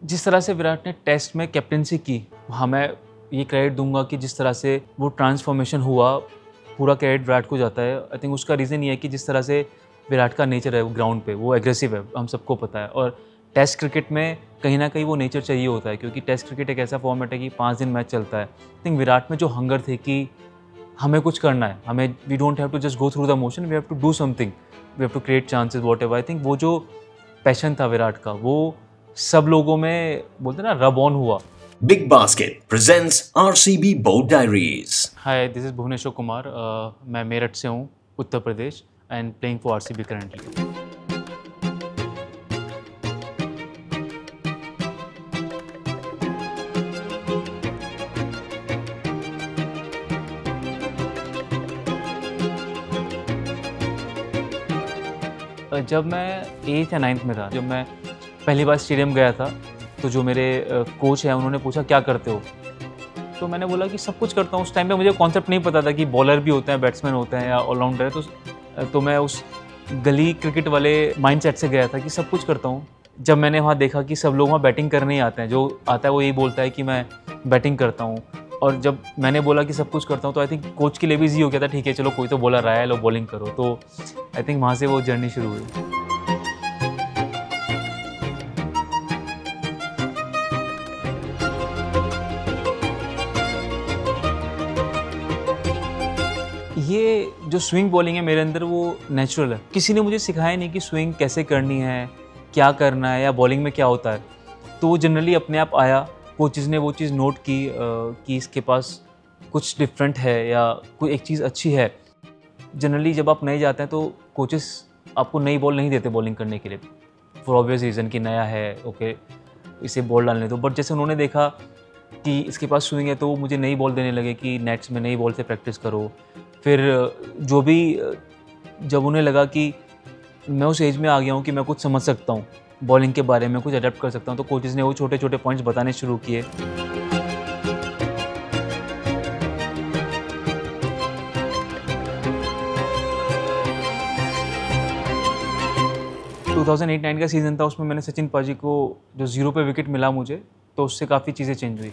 जिस तरह से विराट ने टेस्ट में कैप्टनसी की, हाँ मैं ये क्रेडिट दूंगा कि जिस तरह से वो ट्रांसफॉर्मेशन हुआ, पूरा क्रेडिट विराट को जाता है। आई थिंक उसका रीज़न ये है कि जिस तरह से विराट का नेचर है वो ग्राउंड पे, वो एग्रेसिव है, हम सबको पता है। और टेस्ट क्रिकेट में कहीं ना कहीं वो नेचर चाहिए होता है, क्योंकि टेस्ट क्रिकेट एक ऐसा फॉर्मेट है कि 5 दिन मैच चलता है। आई थिंक विराट में जो हंगर थे कि हमें कुछ करना है, हमें we don't have to just go through the motion, we have to do something, we have to create chances whatever. I think वो जो पैशन था विराट का, वो सब लोगों में बोलते ना रब ऑन हुआ। Big Basket presents RCB Boat Diaries. Hi, this is Bhuvneshwar Kumar. मैं मेरठ से हूँ, Uttar Pradesh, and playing for RCB currently. जब मैं 8th या 9th में था, जब मैं पहली बार स्टेडियम गया था, तो जो मेरे कोच हैं उन्होंने पूछा क्या करते हो, तो मैंने बोला कि सब कुछ करता हूँ। उस टाइम पे मुझे कॉन्सेप्ट नहीं पता था कि बॉलर भी होते हैं, बैट्समैन होते हैं या ऑलराउंडर है। तो मैं उस गली क्रिकेट वाले माइंडसेट से गया था कि सब कुछ करता हूँ। जब मैंने वहाँ देखा कि सब लोग वहाँ बैटिंग करने ही आते हैं, जो आता है वो यही बोलता है कि मैं बैटिंग करता हूँ, और जब मैंने बोला कि सब कुछ करता हूँ, तो आई थिंक कोच के लिए भी ईजी हो गया था, ठीक है चलो कोई तो बॉलर आया है, लो बॉलिंग करो। तो आई थिंक वहाँ से वो जर्नी शुरू हुई। ये जो स्विंग बॉलिंग है मेरे अंदर, वो नेचुरल है। किसी ने मुझे सिखाया नहीं कि स्विंग कैसे करनी है, क्या करना है, या बॉलिंग में क्या होता है। तो वो जनरली अपने आप आया। कोचेज़ ने वो चीज़ नोट की कि इसके पास कुछ डिफरेंट है या कोई एक चीज़ अच्छी है। जनरली जब आप नए जाते हैं तो कोचेस आपको नई बॉल नहीं देते बॉलिंग करने के लिए, फॉर ऑब्वियस रीज़न कि नया है, ओके इसे बॉल डालने दो। बट जैसे उन्होंने देखा कि इसके पास स्विंग है, तो वो मुझे नई बॉल देने लगे कि नेट्स में नई बॉल से प्रैक्टिस करो। फिर जो भी, जब उन्हें लगा कि मैं उस एज में आ गया हूँ कि मैं कुछ समझ सकता हूँ बॉलिंग के बारे में, कुछ अडेप्ट कर सकता हूँ, तो कोचेज़ ने वो छोटे छोटे पॉइंट्स बताने शुरू किए। तो 2008-9 का सीज़न था, उसमें मैंने सचिन पाजी को जो 0 पे विकेट मिला मुझे, तो उससे काफ़ी चीज़ें चेंज हुई।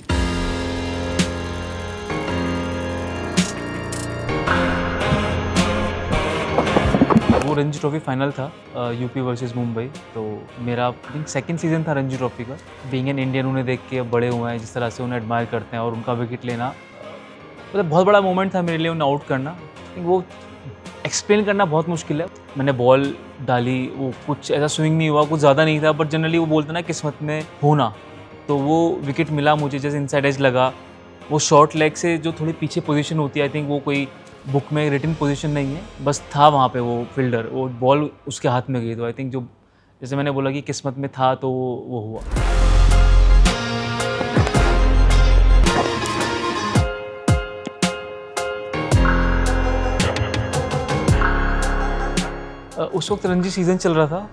वो रणजी ट्रॉफी फाइनल था, यूपी वर्सेस मुंबई। तो मेरा सेकंड सीज़न था रणजी ट्रॉफी का। बीइंग एन इंडियन, उन्हें देख के अब बड़े हुए हैं, जिस तरह से उन्हें एडमायर करते हैं, और उनका विकेट लेना मतलब बहुत बड़ा मोमेंट था मेरे लिए, उन्हें आउट करना। वो एक्सप्लेन करना बहुत मुश्किल है। मैंने बॉल डाली, वो कुछ ऐसा स्विंग नहीं हुआ, कुछ ज़्यादा नहीं था, बट जनरली वो बोलते ना किस्मत में होना, तो वो विकेट मिला मुझे। जैसे इनसाइड एज लगा, वो शॉर्ट लेग से जो थोड़ी पीछे पोजीशन होती है, आई थिंक वो कोई बुक में रिटन पोजीशन नहीं है, बस था वहाँ पे वो फील्डर, वो बॉल उसके हाथ में गई। तो आई थिंक जो, जैसे मैंने बोला कि किस्मत में था, तो वो हुआ। उस वक्त रणजी सीज़न चल रहा था,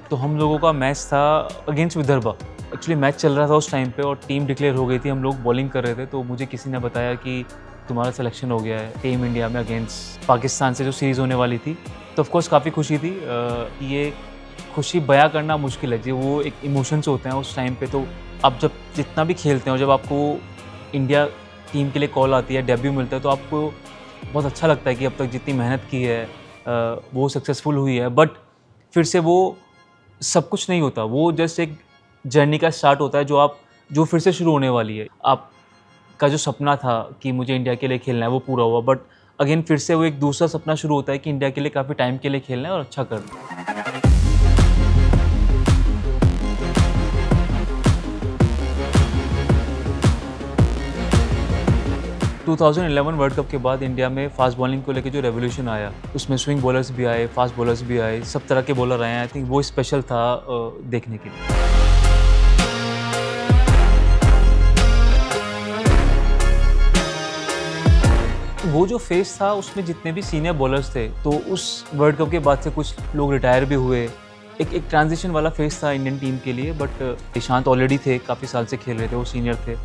तो हम लोगों का मैच था अगेंस्ट विदर्भा। एक्चुअली मैच चल रहा था उस टाइम पे, और टीम डिक्लेयर हो गई थी, हम लोग बॉलिंग कर रहे थे। तो मुझे किसी ने बताया कि तुम्हारा सिलेक्शन हो गया है टीम इंडिया में अगेंस्ट पाकिस्तान से जो सीरीज़ होने वाली थी। तो ऑफकोर्स काफ़ी खुशी थी। ये खुशी बयां करना मुश्किल है जी, वो एक इमोशंस होते हैं उस टाइम पे। तो आप जब जितना भी खेलते हो, जब आपको इंडिया टीम के लिए कॉल आती है, डेब्यू मिलता है, तो आपको बहुत अच्छा लगता है कि अब तक जितनी मेहनत की है वो सक्सेसफुल हुई है। बट फिर से वो सब कुछ नहीं होता, वो जस्ट एक जर्नी का स्टार्ट होता है जो फिर से शुरू होने वाली है। आपका जो सपना था कि मुझे इंडिया के लिए खेलना है, वो पूरा हुआ, बट अगेन फिर से वो एक दूसरा सपना शुरू होता है कि इंडिया के लिए काफ़ी टाइम के लिए खेलना है और अच्छा करना है। 2011 वर्ल्ड कप के बाद इंडिया में फास्ट बॉलिंग को लेकर जो रेवोल्यूशन आया, उसमें स्विंग बॉलर्स भी आए, फास्ट बॉलर्स भी आए, सब तरह के बॉलर आए हैं। आई थिंक वो स्पेशल था देखने के लिए। वो जो फेस था, उसमें जितने भी सीनियर बॉलर्स थे, तो उस वर्ल्ड कप के बाद से कुछ लोग रिटायर भी हुए। एक ट्रांजिशन वाला फेस था इंडियन टीम के लिए। बट ईशांत ऑलरेडी थे, काफ़ी साल से खेल रहे थे, वो सीनियर थे।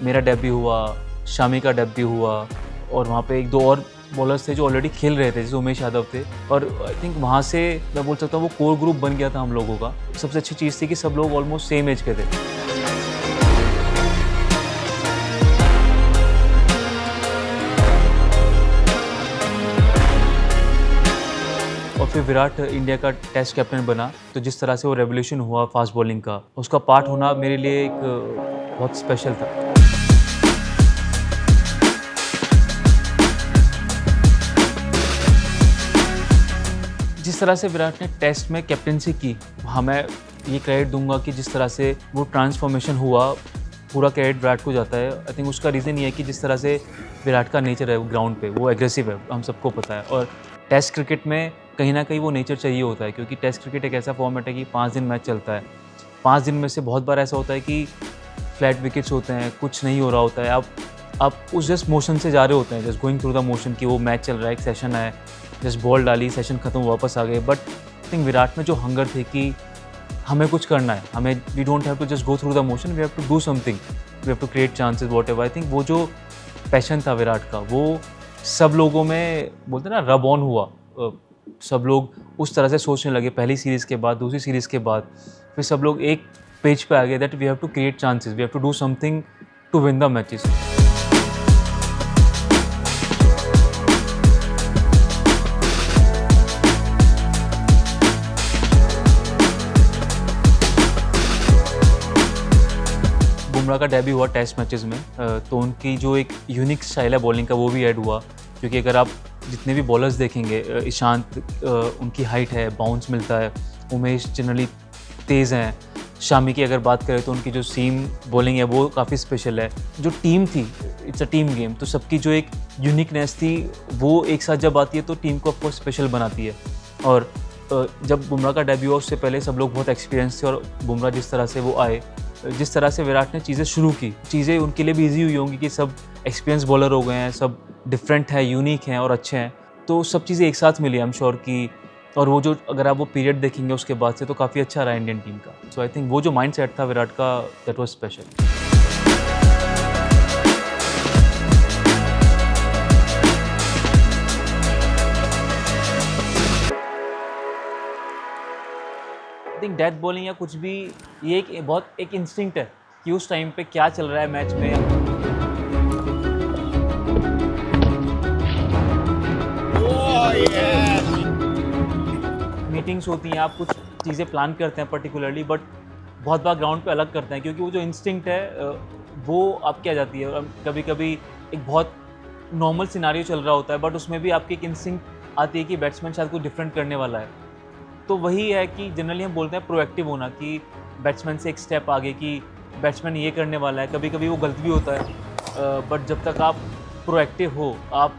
मेरा डेब्यू हुआ, शामी का डेब्यू हुआ, और वहाँ पे एक दो और बॉलर्स थे जो ऑलरेडी खेल रहे थे, जैसे उमेश यादव थे, और आई थिंक वहाँ से मैं बोल सकता हूँ वो कोर ग्रुप बन गया था हम लोगों का। सबसे अच्छी चीज़ थी कि सब लोग ऑलमोस्ट सेम एज के थे। और फिर विराट इंडिया का टेस्ट कैप्टन बना, तो जिस तरह से वो रेवोल्यूशन हुआ फास्ट बॉलिंग का, उसका पार्ट होना मेरे लिए एक बहुत स्पेशल था। जिस तरह से विराट ने टेस्ट में कैप्टनसी की, हाँ मैं ये क्रेडिट दूंगा कि जिस तरह से वो ट्रांसफॉर्मेशन हुआ, पूरा क्रेडिट विराट को जाता है। आई थिंक उसका रीज़न ये है कि जिस तरह से विराट का नेचर है वो ग्राउंड पे, वो एग्रेसिव है, हम सबको पता है। और टेस्ट क्रिकेट में कहीं ना कहीं वो नेचर चाहिए होता है, क्योंकि टेस्ट क्रिकेट एक ऐसा फॉर्मेट है कि 5 दिन मैच चलता है। 5 दिन में से बहुत बार ऐसा होता है कि फ्लैट विकेट्स होते हैं, कुछ नहीं हो रहा होता है, आप उस जस्ट मोशन से जा रहे होते हैं, just going through the motion कि वो मैच चल रहा है, एक सेशन है, जस्ट बॉल डाली, सेशन खत्म, वापस आ गए। बट आई थिंक विराट में जो हंगर थी कि हमें कुछ करना है, हमें we don't have to just go through the motion, we have to do something, we have to create chances whatever. I think वो जो पैशन था विराट का, वो सब लोगों में बोलते हैं ना रब ऑन हुआ। सब लोग उस तरह से सोचने लगे, पहली सीरीज़ के बाद, दूसरी सीरीज़ के बाद, फिर सब लोग एक पेज पे आ गए that we have to create chances, we have to do something to win the matches. Bumrah का डेब्यू हुआ टेस्ट मैचेस में, तो उनकी जो एक यूनिक स्टाइल है बॉलिंग का वो भी ऐड हुआ, क्योंकि अगर आप जितने भी बॉलर्स देखेंगे, ईशांत उनकी हाइट है, बाउंस मिलता है, उमेश जनरली तेज़ हैं, शामी की अगर बात करें तो उनकी जो सीम बॉलिंग है वो काफ़ी स्पेशल है। जो टीम थी, इट्स अ टीम गेम, तो सबकी जो एक यूनिकनेस थी वो एक साथ जब आती है तो टीम को ऑफकोर्स स्पेशल बनाती है। और जब बुमराह का डेब्यू हुआ उससे पहले सब लोग बहुत एक्सपीरियंस थे, और बुमराह जिस तरह से वो आए, जिस तरह से विराट ने चीज़ें शुरू की, चीज़ें उनके लिए भी ईजी हुई होंगी कि सब एक्सपीरियंस बॉलर हो गए हैं, सब डिफरेंट है, यूनिक हैं और अच्छे हैं, तो सब चीज़ें एक साथ मिली आई एम श्योर कि। और वो जो अगर आप वो पीरियड देखेंगे उसके बाद से, तो काफ़ी अच्छा रहा इंडियन टीम का। सो आई थिंक वो जो माइंड सेट था विराट का, that was special. I think death bowling या कुछ भी, ये एक बहुत एक इंस्टिंक्ट है कि उस टाइम पे क्या चल रहा है मैच में। मीटिंग्स होती हैं, आप कुछ चीज़ें प्लान करते हैं पर्टिकुलरली, बट बहुत बार ग्राउंड पे अलग करते हैं, क्योंकि वो जो इंस्टिंक्ट है वो आपकी आ जाती है। कभी कभी एक बहुत नॉर्मल सिनारियो चल रहा होता है, बट उसमें भी आपकी एक इंस्टिंक्ट आती है कि बैट्समैन शायद कुछ डिफरेंट करने वाला है। तो वही है कि जनरली हम बोलते हैं प्रोएक्टिव होना, कि बैट्समैन से एक स्टेप आगे, कि बैट्समैन ये करने वाला है। कभी कभी वो गलत भी होता है, बट जब तक आप प्रोएक्टिव हो, आप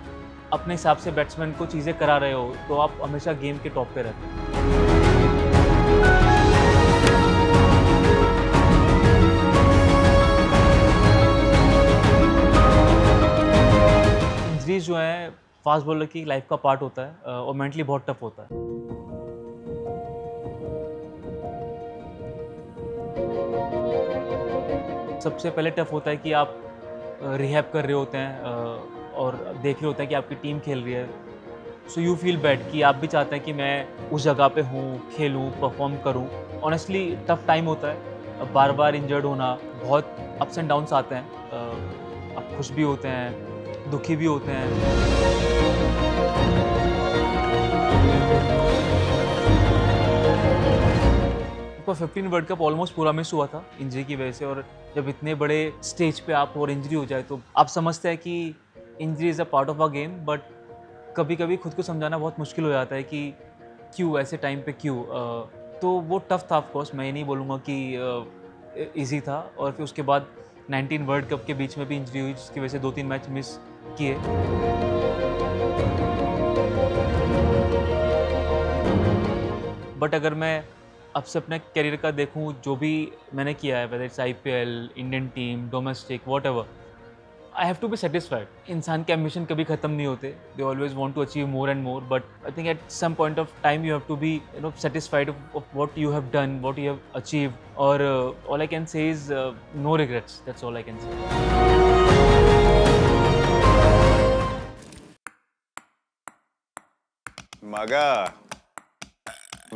अपने हिसाब से बैट्समैन को चीज़ें करा रहे हो, तो आप हमेशा गेम के टॉप पे रहते हैं। इंजरीज जो है फास्ट बॉलर की लाइफ का पार्ट होता है, और मेंटली बहुत टफ होता है। सबसे पहले टफ होता है कि आप रिहैब कर रहे होते हैं, और देख रहे होते हैं कि आपकी टीम खेल रही है, सो यू फील बैड कि आप भी चाहते हैं कि मैं उस जगह पे हूँ, खेलूँ, परफॉर्म करूँ। ऑनेस्टली टफ टाइम होता है, बार बार इंजर्ड होना, बहुत अप्स एंड डाउन्स आते हैं, आप खुश भी होते हैं, दुखी भी होते हैं। तो 15 वर्ल्ड कप ऑलमोस्ट पूरा मिस हुआ था इंजरी की वजह से, और जब इतने बड़े स्टेज पे आप और इंजरी हो जाए तो आप समझते हैं कि injury is a part of a game, but कभी कभी खुद को समझाना बहुत मुश्किल हो जाता है कि क्यों ऐसे टाइम पे क्यों। तो वो टफ था, ऑफ कोर्स मैं ये नहीं बोलूँगा कि इजी था। और फिर उसके बाद 19 वर्ल्ड कप के बीच में भी इंजरी हुई, जिसकी वजह से 2-3 मैच मिस किए। बट अगर मैं अब से अपने करियर का देखूं, जो भी मैंने किया है, whether it's IPL, Indian team, domestic, whatever, I have to be satisfied. इंसान के एम्बिशन कभी ख़त्म नहीं होते, they always want to achieve more and more, but I think at some point of time you have to be satisfied of what you have done, what you have achieved, और all I can say is no regrets, that's all I can say. ಮಗ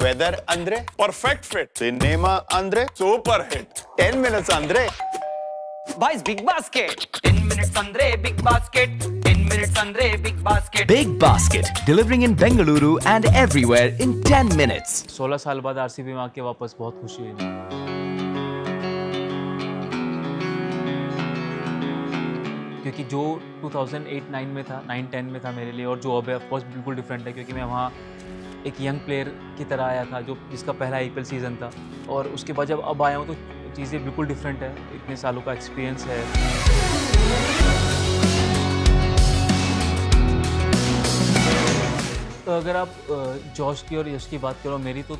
whether ಅಂದ್ರೆ perfect fit, cinema ಅಂದ್ರೆ super hit, 10 minutes ಅಂದ್ರೆ Boys Big Basket 10 minutes andre Big Basket 10 minutes andre Big Basket Big Basket, delivering in Bengaluru and everywhere in 10 minutes. 16 साल बाद RCB में आके वापस बहुत खुशी हुई। क्योंकि जो 2008-9 में था, 9-10 में था मेरे लिए, और जो अब है ऑफकोर्स बिल्कुल डिफरेंट है, क्योंकि मैं वहाँ एक यंग प्लेयर की तरह आया था जो जिसका पहला आईपीएल सीज़न था, और उसके बाद जब अब आया हूँ तो चीज़ें बिल्कुल डिफरेंट है। इतने सालों का एक्सपीरियंस है। तो अगर आप जॉश की और यश की बात करो मेरी, तो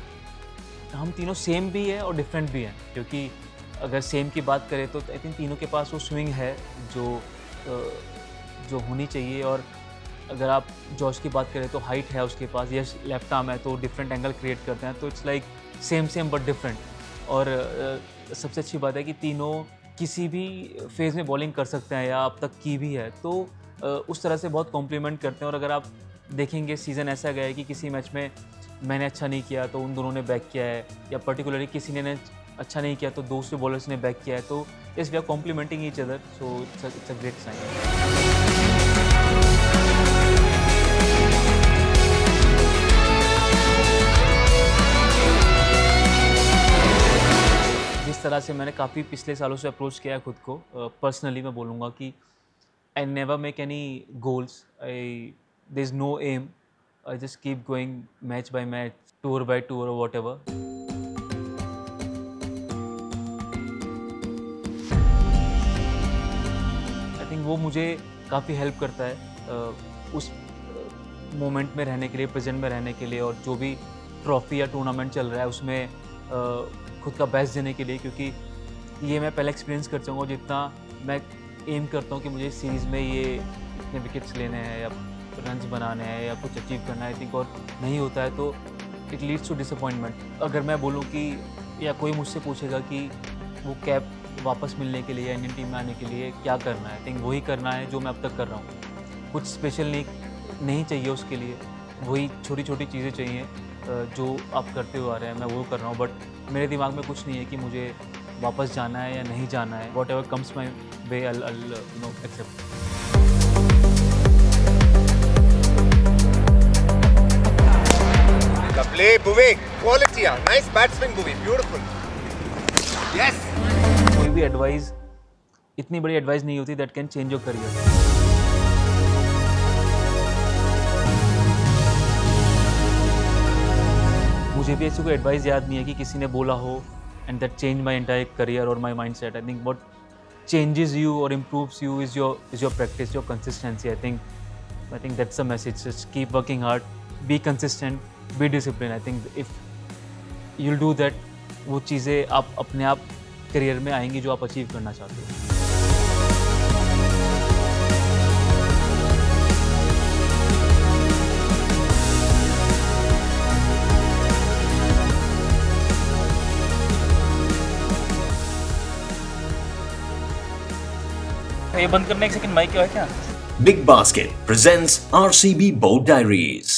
हम तीनों सेम भी है और डिफरेंट भी हैं। क्योंकि अगर सेम की बात करें तो आई थिंक तीनों के पास वो स्विंग है जो होनी चाहिए, और अगर आप जॉश की बात करें तो हाइट है उसके पास, यश लेफ्ट आर्म है तो डिफरेंट एंगल क्रिएट करते हैं, तो it's like same but different. और सबसे अच्छी बात है कि तीनों किसी भी फेज़ में बॉलिंग कर सकते हैं या अब तक की भी है, तो उस तरह से बहुत कॉम्प्लीमेंट करते हैं। और अगर आप देखेंगे सीज़न ऐसा गया है कि किसी मैच में मैंने अच्छा नहीं किया तो उन दोनों ने बैक किया है, या पर्टिकुलरली किसी ने अच्छा नहीं किया तो दूसरे बॉलर्स ने बैक किया है, तो इस way are complementing each other, so it's a great sign. जिस तरह से मैंने काफ़ी पिछले सालों से अप्रोच किया है खुद को, पर्सनली मैं बोलूँगा कि I never make any goals, there is no aim, I just keep going match by match, tour by tour और व्हाटएवर। आई थिंक वो मुझे काफ़ी हेल्प करता है उस मोमेंट में रहने के लिए, प्रेजेंट में रहने के लिए, और जो भी ट्रॉफी या टूर्नामेंट चल रहा है उसमें खुद का बेस्ट देने के लिए। क्योंकि ये मैं पहले एक्सपीरियंस कर चाहूँगा, जितना मैं एम करता हूँ कि मुझे सीरीज़ में ये इतने विकेट्स लेने हैं या रन्स बनाने हैं या कुछ अचीव करना है, आई थिंक, और नहीं होता है तो इट लीड्स टू डिसअपॉइंटमेंट। अगर मैं बोलूँ कि, या कोई मुझसे पूछेगा कि वो कैप वापस मिलने के लिए, इंडियन टीम में आने के लिए क्या करना है, आई थिंक वही करना है जो मैं अब तक कर रहा हूँ। कुछ स्पेशल नहीं चाहिए उसके लिए, वही छोटी छोटी चीज़ें चाहिए जो आप करते हुए आ रहे हैं, मैं वो कर रहा हूँ। बट मेरे दिमाग में कुछ नहीं है कि मुझे वापस जाना है या नहीं जाना है, what ever comes my way I'll accept। the play Bhuvik, quality, nice bat swing Bhuvik, beautiful, yes। कोई भी एडवाइस इतनी बड़ी एडवाइस नहीं होती that can change your career. मुझे भी ऐसी कोई एडवाइस याद नहीं है कि किसी ने बोला हो and that change my entire career और my mind set. I think what changes you or improves you is your practice, your consistency. I think that's the message. Just keep working hard, be consistent, be disciplined. I think if you'll do that, वो चीज़ें आप अपने आप career में आएंगी जो आप achieve करना चाहते हो। ये बंद करने एक सेकंड, माइक है क्या? Big Basket presents RCB Boat Diaries.